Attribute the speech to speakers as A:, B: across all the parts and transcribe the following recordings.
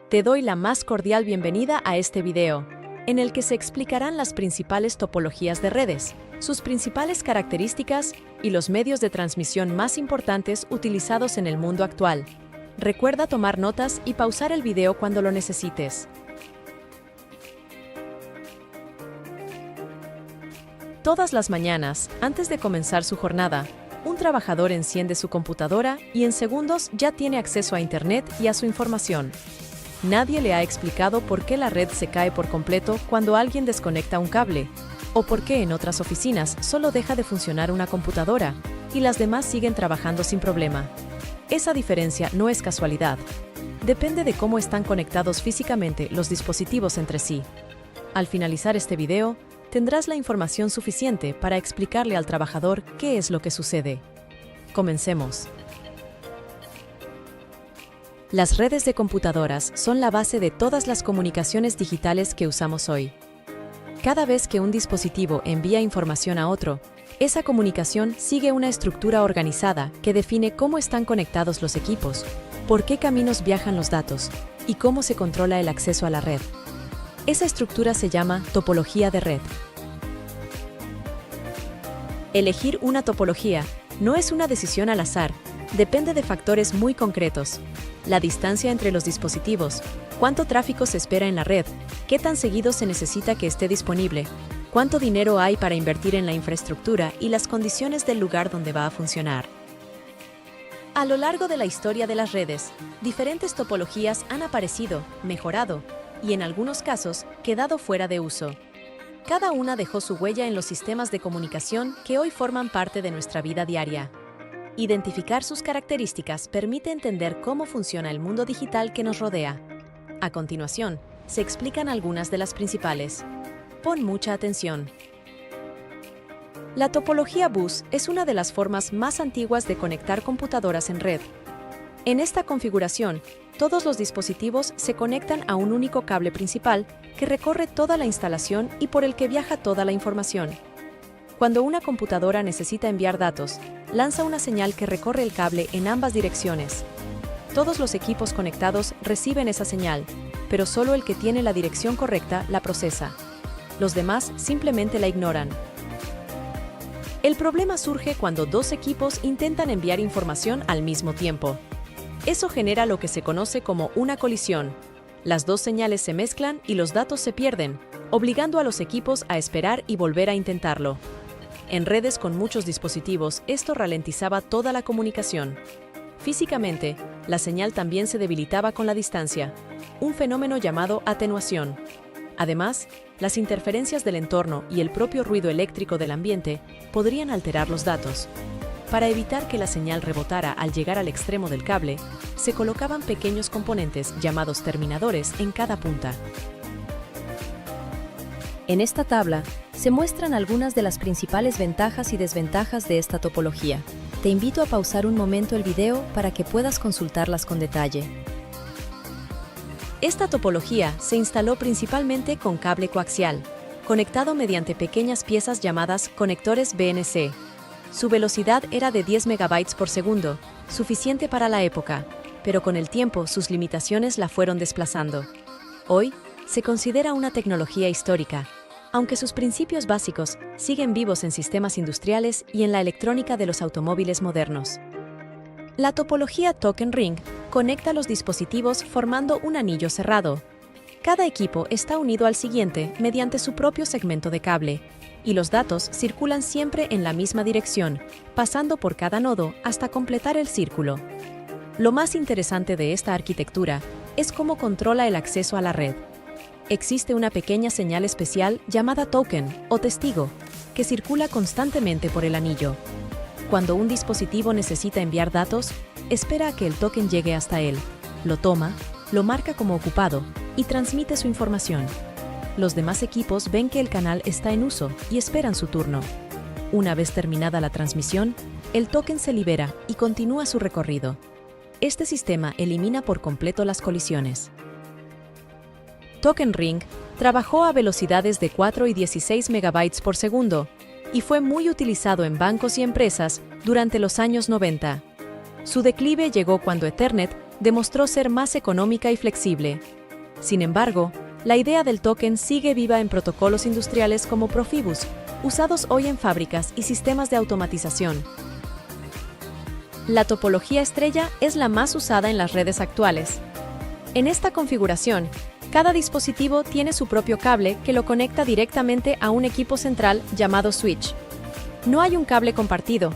A: Te doy la más cordial bienvenida a este video, en el que se explicarán las principales topologías de redes, sus principales características y los medios de transmisión más importantes utilizados en el mundo actual. Recuerda tomar notas y pausar el video cuando lo necesites. Todas las mañanas, antes de comenzar su jornada, un trabajador enciende su computadora y en segundos ya tiene acceso a Internet y a su información. Nadie le ha explicado por qué la red se cae por completo cuando alguien desconecta un cable, o por qué en otras oficinas solo deja de funcionar una computadora y las demás siguen trabajando sin problema. Esa diferencia no es casualidad. Depende de cómo están conectados físicamente los dispositivos entre sí. Al finalizar este video, tendrás la información suficiente para explicarle al trabajador qué es lo que sucede. Comencemos. Las redes de computadoras son la base de todas las comunicaciones digitales que usamos hoy. Cada vez que un dispositivo envía información a otro, esa comunicación sigue una estructura organizada que define cómo están conectados los equipos, por qué caminos viajan los datos y cómo se controla el acceso a la red. Esa estructura se llama topología de red. Elegir una topología no es una decisión al azar, depende de factores muy concretos: la distancia entre los dispositivos, cuánto tráfico se espera en la red, qué tan seguido se necesita que esté disponible, cuánto dinero hay para invertir en la infraestructura y las condiciones del lugar donde va a funcionar. A lo largo de la historia de las redes, diferentes topologías han aparecido, mejorado y, en algunos casos, quedado fuera de uso. Cada una dejó su huella en los sistemas de comunicación que hoy forman parte de nuestra vida diaria. Identificar sus características permite entender cómo funciona el mundo digital que nos rodea. A continuación, se explican algunas de las principales. Pon mucha atención. La topología bus es una de las formas más antiguas de conectar computadoras en red. En esta configuración, todos los dispositivos se conectan a un único cable principal que recorre toda la instalación y por el que viaja toda la información. Cuando una computadora necesita enviar datos, lanza una señal que recorre el cable en ambas direcciones. Todos los equipos conectados reciben esa señal, pero solo el que tiene la dirección correcta la procesa. Los demás simplemente la ignoran. El problema surge cuando dos equipos intentan enviar información al mismo tiempo. Eso genera lo que se conoce como una colisión. Las dos señales se mezclan y los datos se pierden, obligando a los equipos a esperar y volver a intentarlo. En redes con muchos dispositivos, esto ralentizaba toda la comunicación. Físicamente, la señal también se debilitaba con la distancia, un fenómeno llamado atenuación. Además, las interferencias del entorno y el propio ruido eléctrico del ambiente podrían alterar los datos. Para evitar que la señal rebotara al llegar al extremo del cable, se colocaban pequeños componentes llamados terminadores en cada punta. En esta tabla se muestran algunas de las principales ventajas y desventajas de esta topología. Te invito a pausar un momento el video para que puedas consultarlas con detalle. Esta topología se instaló principalmente con cable coaxial, conectado mediante pequeñas piezas llamadas conectores BNC. Su velocidad era de 10 megabytes por segundo, suficiente para la época, pero con el tiempo sus limitaciones la fueron desplazando. Hoy, se considera una tecnología histórica, aunque sus principios básicos siguen vivos en sistemas industriales y en la electrónica de los automóviles modernos. La topología Token Ring conecta los dispositivos formando un anillo cerrado. Cada equipo está unido al siguiente mediante su propio segmento de cable, y los datos circulan siempre en la misma dirección, pasando por cada nodo hasta completar el círculo. Lo más interesante de esta arquitectura es cómo controla el acceso a la red. Existe una pequeña señal especial llamada token o testigo, que circula constantemente por el anillo. Cuando un dispositivo necesita enviar datos, espera a que el token llegue hasta él, lo toma, lo marca como ocupado y transmite su información. Los demás equipos ven que el canal está en uso y esperan su turno. Una vez terminada la transmisión, el token se libera y continúa su recorrido. Este sistema elimina por completo las colisiones. Token Ring trabajó a velocidades de 4 y 16 megabytes por segundo y fue muy utilizado en bancos y empresas durante los años 90. Su declive llegó cuando Ethernet demostró ser más económica y flexible. Sin embargo, la idea del token sigue viva en protocolos industriales como Profibus, usados hoy en fábricas y sistemas de automatización. La topología estrella es la más usada en las redes actuales. En esta configuración, cada dispositivo tiene su propio cable que lo conecta directamente a un equipo central llamado switch. No hay un cable compartido.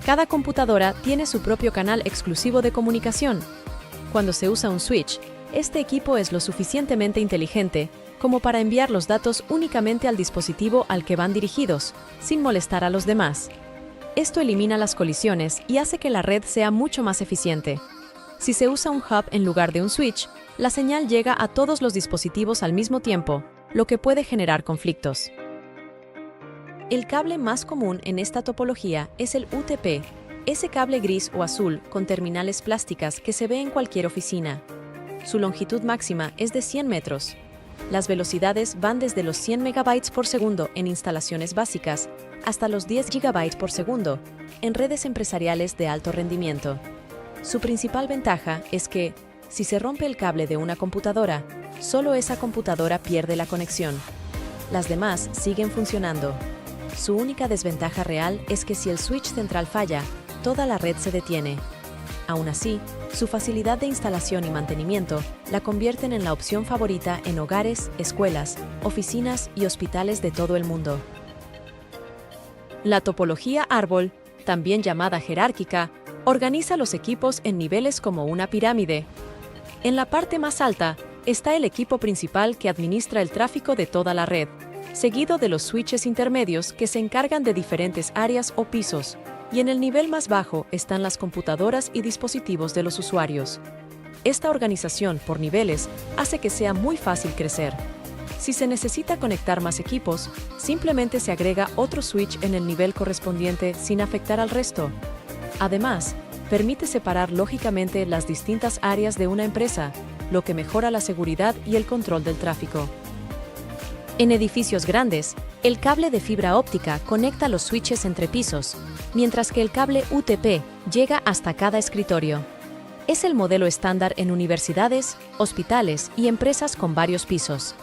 A: Cada computadora tiene su propio canal exclusivo de comunicación. Cuando se usa un switch, este equipo es lo suficientemente inteligente como para enviar los datos únicamente al dispositivo al que van dirigidos, sin molestar a los demás. Esto elimina las colisiones y hace que la red sea mucho más eficiente. Si se usa un hub en lugar de un switch, la señal llega a todos los dispositivos al mismo tiempo, lo que puede generar conflictos. El cable más común en esta topología es el UTP, ese cable gris o azul con terminales plásticas que se ve en cualquier oficina. Su longitud máxima es de 100 metros. Las velocidades van desde los 100 megabytes por segundo en instalaciones básicas hasta los 10 gigabytes por segundo en redes empresariales de alto rendimiento. Su principal ventaja es que, si se rompe el cable de una computadora, solo esa computadora pierde la conexión. Las demás siguen funcionando. Su única desventaja real es que si el switch central falla, toda la red se detiene. Aún así, su facilidad de instalación y mantenimiento la convierten en la opción favorita en hogares, escuelas, oficinas y hospitales de todo el mundo. La topología árbol, también llamada jerárquica, organiza los equipos en niveles como una pirámide. En la parte más alta está el equipo principal que administra el tráfico de toda la red, seguido de los switches intermedios que se encargan de diferentes áreas o pisos, y en el nivel más bajo están las computadoras y dispositivos de los usuarios. Esta organización por niveles hace que sea muy fácil crecer. Si se necesita conectar más equipos, simplemente se agrega otro switch en el nivel correspondiente sin afectar al resto. Además, permite separar lógicamente las distintas áreas de una empresa, lo que mejora la seguridad y el control del tráfico. En edificios grandes, el cable de fibra óptica conecta los switches entre pisos, mientras que el cable UTP llega hasta cada escritorio. Es el modelo estándar en universidades, hospitales y empresas con varios pisos.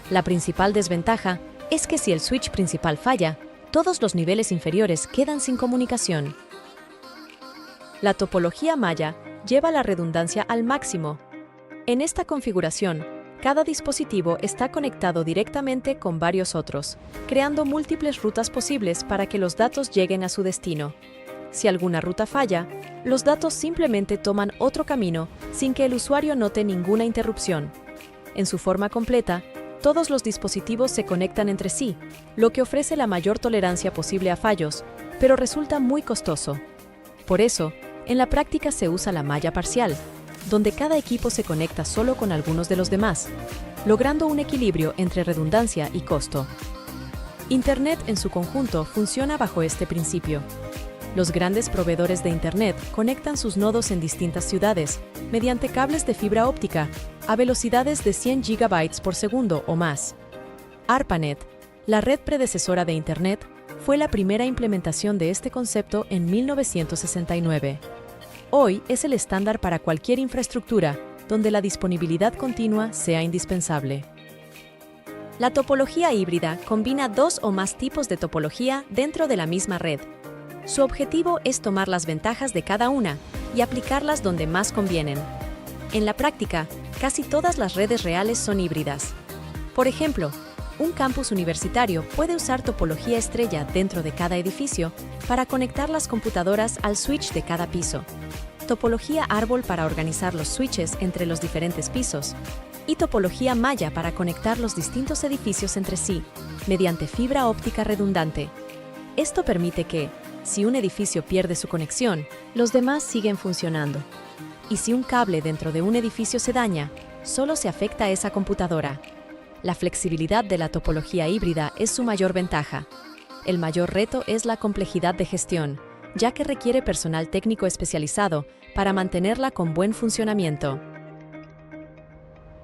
A: La principal desventaja es que si el switch principal falla, todos los niveles inferiores quedan sin comunicación. La topología malla lleva la redundancia al máximo. En esta configuración, cada dispositivo está conectado directamente con varios otros, creando múltiples rutas posibles para que los datos lleguen a su destino. Si alguna ruta falla, los datos simplemente toman otro camino sin que el usuario note ninguna interrupción. En su forma completa, todos los dispositivos se conectan entre sí, lo que ofrece la mayor tolerancia posible a fallos, pero resulta muy costoso. Por eso, en la práctica se usa la malla parcial, donde cada equipo se conecta solo con algunos de los demás, logrando un equilibrio entre redundancia y costo. Internet en su conjunto funciona bajo este principio. Los grandes proveedores de Internet conectan sus nodos en distintas ciudades, mediante cables de fibra óptica, a velocidades de 100 gigabytes por segundo o más. ARPANET, la red predecesora de Internet, fue la primera implementación de este concepto en 1969. Hoy es el estándar para cualquier infraestructura donde la disponibilidad continua sea indispensable. La topología híbrida combina dos o más tipos de topología dentro de la misma red. Su objetivo es tomar las ventajas de cada una y aplicarlas donde más convienen. En la práctica, casi todas las redes reales son híbridas. Por ejemplo, un campus universitario puede usar topología estrella dentro de cada edificio para conectar las computadoras al switch de cada piso, topología árbol para organizar los switches entre los diferentes pisos, y topología malla para conectar los distintos edificios entre sí, mediante fibra óptica redundante. Esto permite que, si un edificio pierde su conexión, los demás siguen funcionando. Y si un cable dentro de un edificio se daña, solo se afecta a esa computadora. La flexibilidad de la topología híbrida es su mayor ventaja. El mayor reto es la complejidad de gestión, ya que requiere personal técnico especializado para mantenerla con buen funcionamiento.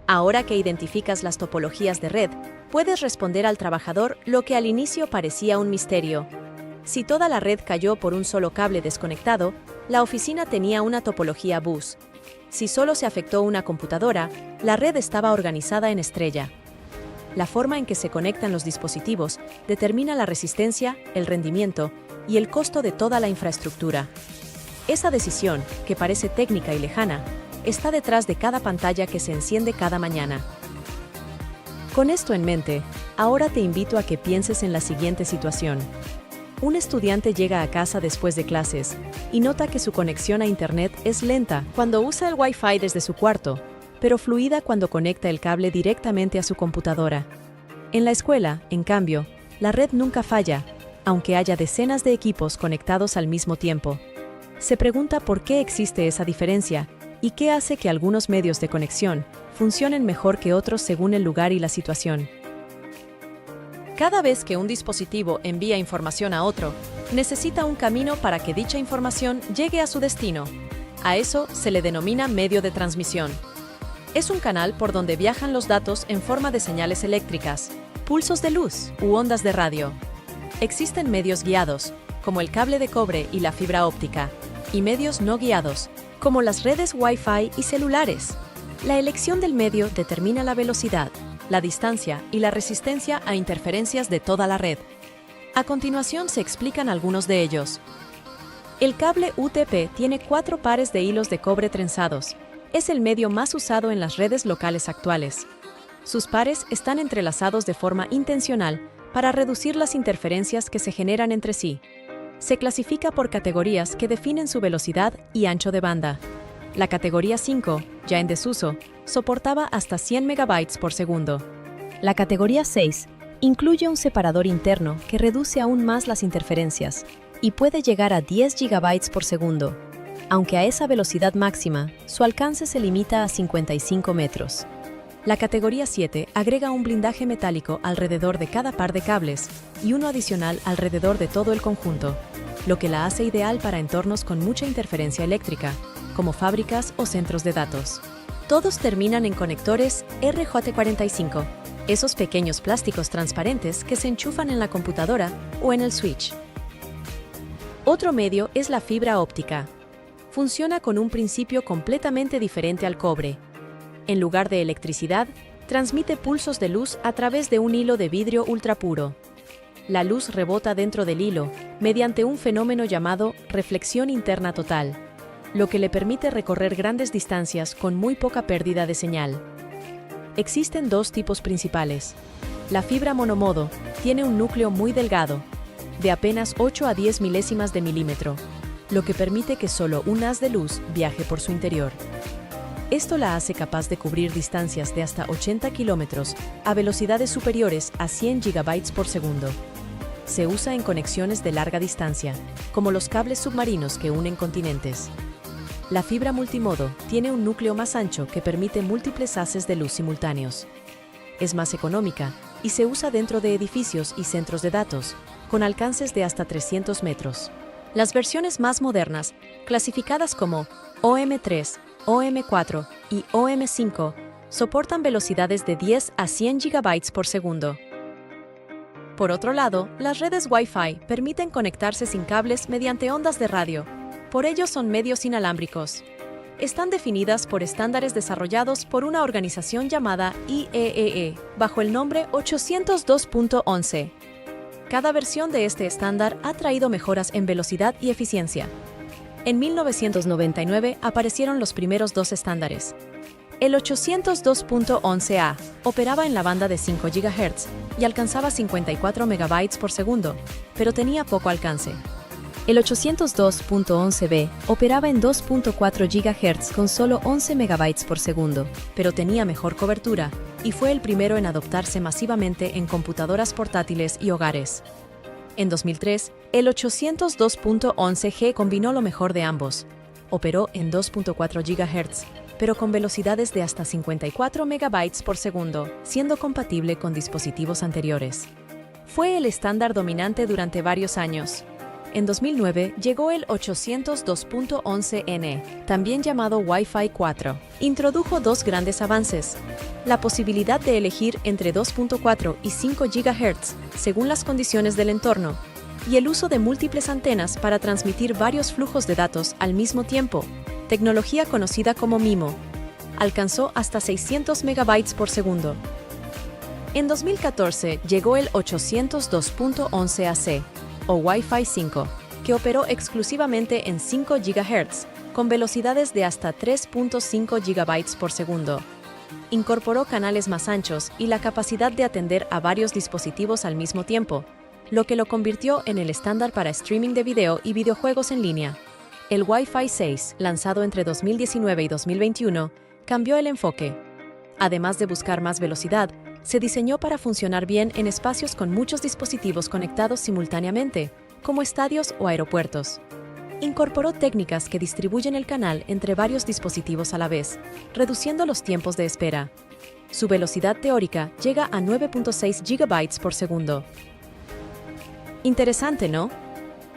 A: Ahora que identificas las topologías de red, puedes responder al trabajador lo que al inicio parecía un misterio. Si toda la red cayó por un solo cable desconectado, la oficina tenía una topología bus. Si solo se afectó una computadora, la red estaba organizada en estrella. La forma en que se conectan los dispositivos determina la resistencia, el rendimiento y el costo de toda la infraestructura. Esa decisión, que parece técnica y lejana, está detrás de cada pantalla que se enciende cada mañana. Con esto en mente, ahora te invito a que pienses en la siguiente situación. Un estudiante llega a casa después de clases y nota que su conexión a Internet es lenta cuando usa el Wi-Fi desde su cuarto, pero fluida cuando conecta el cable directamente a su computadora. En la escuela, en cambio, la red nunca falla, aunque haya decenas de equipos conectados al mismo tiempo. Se pregunta por qué existe esa diferencia y qué hace que algunos medios de conexión funcionen mejor que otros según el lugar y la situación. Cada vez que un dispositivo envía información a otro, necesita un camino para que dicha información llegue a su destino. A eso se le denomina medio de transmisión. Es un canal por donde viajan los datos en forma de señales eléctricas, pulsos de luz u ondas de radio. Existen medios guiados, como el cable de cobre y la fibra óptica, y medios no guiados, como las redes Wi-Fi y celulares. La elección del medio determina la velocidad, la distancia y la resistencia a interferencias de toda la red. A continuación se explican algunos de ellos. El cable UTP tiene 4 pares de hilos de cobre trenzados. Es el medio más usado en las redes locales actuales. Sus pares están entrelazados de forma intencional para reducir las interferencias que se generan entre sí. Se clasifica por categorías que definen su velocidad y ancho de banda. La categoría 5, ya en desuso, soportaba hasta 100 MB por segundo. La categoría 6 incluye un separador interno que reduce aún más las interferencias y puede llegar a 10 GB por segundo. Aunque a esa velocidad máxima, su alcance se limita a 55 metros. La categoría 7 agrega un blindaje metálico alrededor de cada par de cables y uno adicional alrededor de todo el conjunto, lo que la hace ideal para entornos con mucha interferencia eléctrica, como fábricas o centros de datos. Todos terminan en conectores RJ45, esos pequeños plásticos transparentes que se enchufan en la computadora o en el switch. Otro medio es la fibra óptica. Funciona con un principio completamente diferente al cobre. En lugar de electricidad, transmite pulsos de luz a través de un hilo de vidrio ultrapuro. La luz rebota dentro del hilo mediante un fenómeno llamado reflexión interna total, lo que le permite recorrer grandes distancias con muy poca pérdida de señal. Existen 2 tipos principales. La fibra monomodo tiene un núcleo muy delgado, de apenas 8 a 10 milésimas de milímetro, lo que permite que solo un haz de luz viaje por su interior. Esto la hace capaz de cubrir distancias de hasta 80 kilómetros a velocidades superiores a 100 GB por segundo. Se usa en conexiones de larga distancia, como los cables submarinos que unen continentes. La fibra multimodo tiene un núcleo más ancho que permite múltiples haces de luz simultáneos. Es más económica y se usa dentro de edificios y centros de datos, con alcances de hasta 300 metros. Las versiones más modernas, clasificadas como OM3, OM4 y OM5, soportan velocidades de 10 a 100 GB por segundo. Por otro lado, las redes Wi-Fi permiten conectarse sin cables mediante ondas de radio. Por ello son medios inalámbricos. Están definidas por estándares desarrollados por una organización llamada IEEE, bajo el nombre 802.11. Cada versión de este estándar ha traído mejoras en velocidad y eficiencia. En 1999 aparecieron los primeros 2 estándares. El 802.11a operaba en la banda de 5 GHz y alcanzaba 54 MB por segundo, pero tenía poco alcance. El 802.11b operaba en 2.4 GHz con solo 11 MB por segundo, pero tenía mejor cobertura y fue el primero en adoptarse masivamente en computadoras portátiles y hogares. En 2003, el 802.11g combinó lo mejor de ambos. Operó en 2.4 GHz, pero con velocidades de hasta 54 MB por segundo, siendo compatible con dispositivos anteriores. Fue el estándar dominante durante varios años. En 2009 llegó el 802.11n, también llamado Wi-Fi 4. Introdujo 2 grandes avances: la posibilidad de elegir entre 2.4 y 5 GHz, según las condiciones del entorno, y el uso de múltiples antenas para transmitir varios flujos de datos al mismo tiempo. tecnología conocida como MIMO. Alcanzó hasta 600 megabytes por segundo. En 2014 llegó el 802.11ac, o Wi-Fi 5, que operó exclusivamente en 5 GHz, con velocidades de hasta 3.5 GB por segundo. Incorporó canales más anchos y la capacidad de atender a varios dispositivos al mismo tiempo, lo que lo convirtió en el estándar para streaming de video y videojuegos en línea. El Wi-Fi 6, lanzado entre 2019 y 2021, cambió el enfoque. Además de buscar más velocidad, se diseñó para funcionar bien en espacios con muchos dispositivos conectados simultáneamente, como estadios o aeropuertos. Incorporó técnicas que distribuyen el canal entre varios dispositivos a la vez, reduciendo los tiempos de espera. Su velocidad teórica llega a 9.6 GB por segundo. Interesante, ¿no?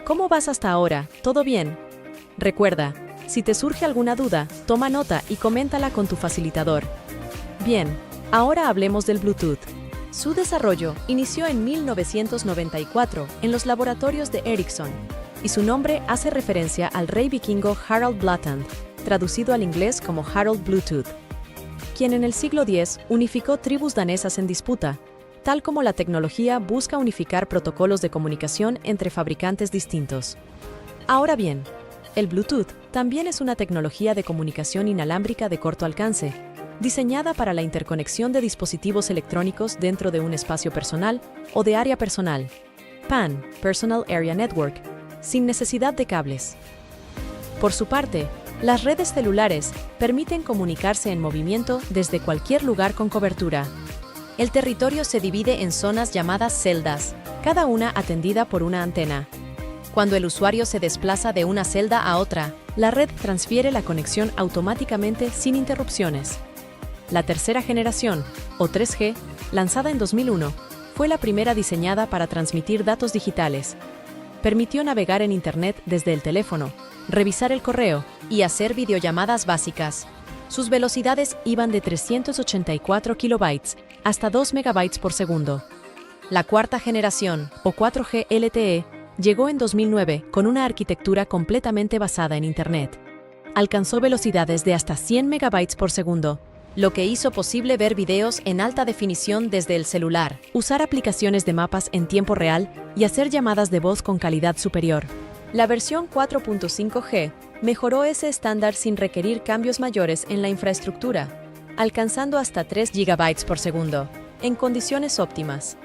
A: ¿Cómo vas hasta ahora? ¿Todo bien? Recuerda, si te surge alguna duda, toma nota y coméntala con tu facilitador. Bien, ahora hablemos del Bluetooth. Su desarrollo inició en 1994 en los laboratorios de Ericsson, y su nombre hace referencia al rey vikingo Harald Blatand, traducido al inglés como Harold Bluetooth, quien en el siglo X unificó tribus danesas en disputa, tal como la tecnología busca unificar protocolos de comunicación entre fabricantes distintos. Ahora bien, el Bluetooth también es una tecnología de comunicación inalámbrica de corto alcance, diseñada para la interconexión de dispositivos electrónicos dentro de un espacio personal o de área personal, PAN, Personal Area Network, sin necesidad de cables. Por su parte, las redes celulares permiten comunicarse en movimiento desde cualquier lugar con cobertura. El territorio se divide en zonas llamadas celdas, cada una atendida por una antena. Cuando el usuario se desplaza de una celda a otra, la red transfiere la conexión automáticamente sin interrupciones. La tercera generación, o 3G, lanzada en 2001, fue la primera diseñada para transmitir datos digitales. Permitió navegar en Internet desde el teléfono, revisar el correo y hacer videollamadas básicas. Sus velocidades iban de 384 kilobytes hasta 2 megabytes por segundo. La cuarta generación, o 4G LTE, llegó en 2009 con una arquitectura completamente basada en Internet. Alcanzó velocidades de hasta 100 megabytes por segundo, lo que hizo posible ver videos en alta definición desde el celular, usar aplicaciones de mapas en tiempo real y hacer llamadas de voz con calidad superior. La versión 4.5G mejoró ese estándar sin requerir cambios mayores en la infraestructura, alcanzando hasta 3 GB por segundo, en condiciones óptimas.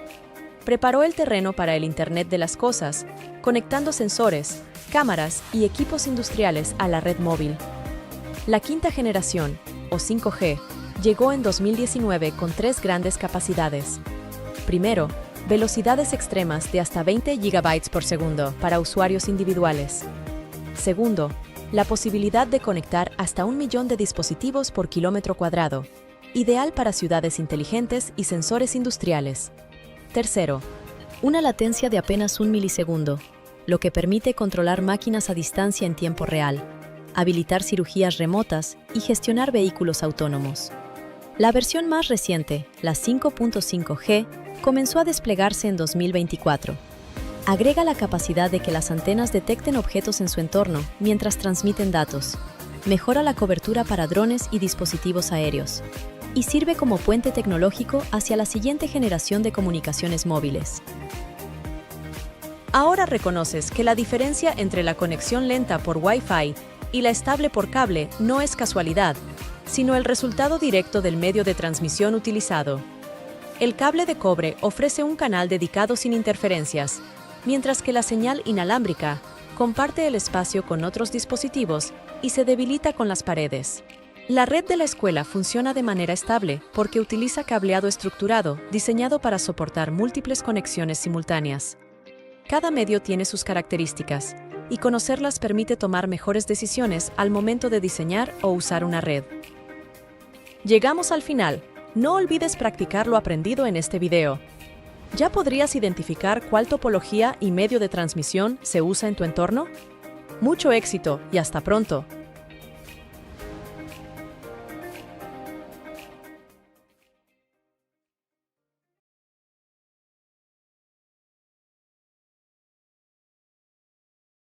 A: Preparó el terreno para el Internet de las cosas, conectando sensores, cámaras y equipos industriales a la red móvil. La quinta generación, o 5G, llegó en 2019 con 3 grandes capacidades. Primero, velocidades extremas de hasta 20 GB por segundo para usuarios individuales. Segundo, la posibilidad de conectar hasta 1 millón de dispositivos por kilómetro cuadrado, ideal para ciudades inteligentes y sensores industriales. Tercero, una latencia de apenas 1 milisegundo, lo que permite controlar máquinas a distancia en tiempo real, habilitar cirugías remotas y gestionar vehículos autónomos. La versión más reciente, la 5.5G, comenzó a desplegarse en 2024. Agrega la capacidad de que las antenas detecten objetos en su entorno mientras transmiten datos, mejora la cobertura para drones y dispositivos aéreos, y sirve como puente tecnológico hacia la siguiente generación de comunicaciones móviles. Ahora reconoces que la diferencia entre la conexión lenta por Wi-Fi y la estable por cable no es casualidad, sino el resultado directo del medio de transmisión utilizado. El cable de cobre ofrece un canal dedicado sin interferencias, mientras que la señal inalámbrica comparte el espacio con otros dispositivos y se debilita con las paredes. La red de la escuela funciona de manera estable porque utiliza cableado estructurado diseñado para soportar múltiples conexiones simultáneas. Cada medio tiene sus características, y conocerlas permite tomar mejores decisiones al momento de diseñar o usar una red. Llegamos al final. No olvides practicar lo aprendido en este video. ¿Ya podrías identificar cuál topología y medio de transmisión se usa en tu entorno? Mucho éxito y hasta pronto.